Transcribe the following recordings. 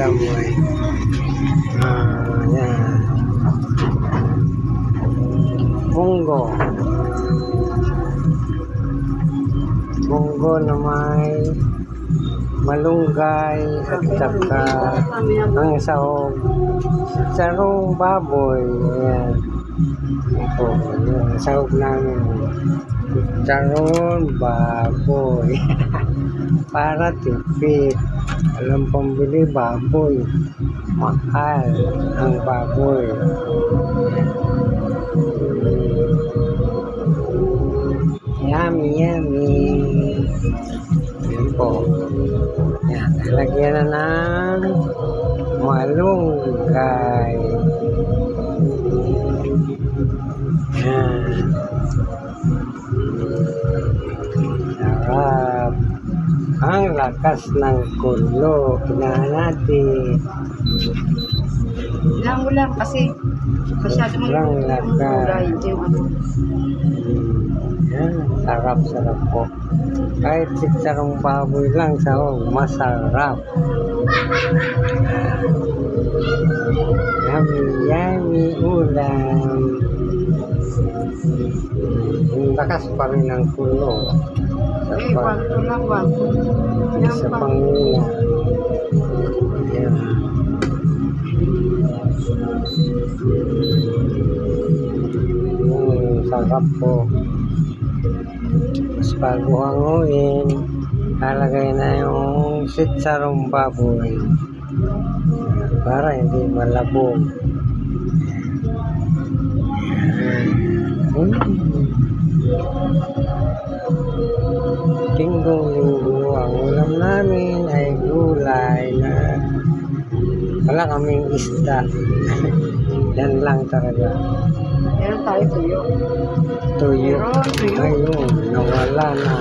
alam mo eh. Yan. Munggo. Munggo na may malunggay at saka ang sahog. Sarong baboy. Ayan. Ito. Yung sahog namin. Sarong baboy. Para tipid. Alam pambili baboy. Mahal ang baboy. Yummy, yummy. Yan po. Yan. Lagyan na ng malunggay. Yan. Sarap. Ang lakas ng kulo. Kinahan natin. Ilang mo lang kasi masyado Ilang lakas. yung ano. Yan. Sarap po. Kahit sitsarong baboy lang sahog, masarap. Yummy, yummy ulam. Lakas pa rin ang kulo. Wanto lang, wanto. Sa Panginoon. Ayan. Sarap po. Mas bago hanguin, halagay na yung sitsarong baboy para hindi malabog. Linggong-linggo ang ulam namin ay gulay na wala kaming isda. Yan lang talaga. Meron tayo tuyo. Tuyo. Meron tuyo. Ayun, nawala na.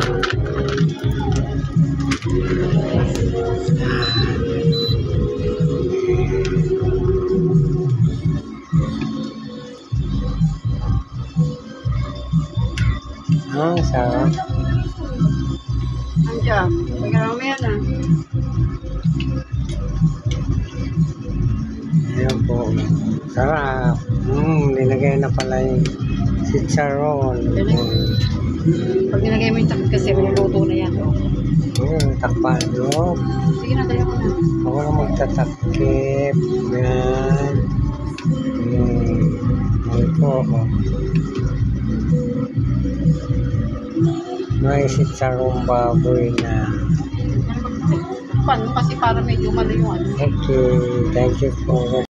Ang sarap. Andiyan. Meron mo yan ah. Ayan po. Sarap. Nilagay na pala yung chicharon. Pag nilagay mo yung takip kasi maluluto na yan. Takpan loob. Sige na, tayo mo na. Ako na magtatakip. Yan. Ito ako. May chicharon baboy na. Paano kasi para medyo malo yung ano. Okay. Thank you for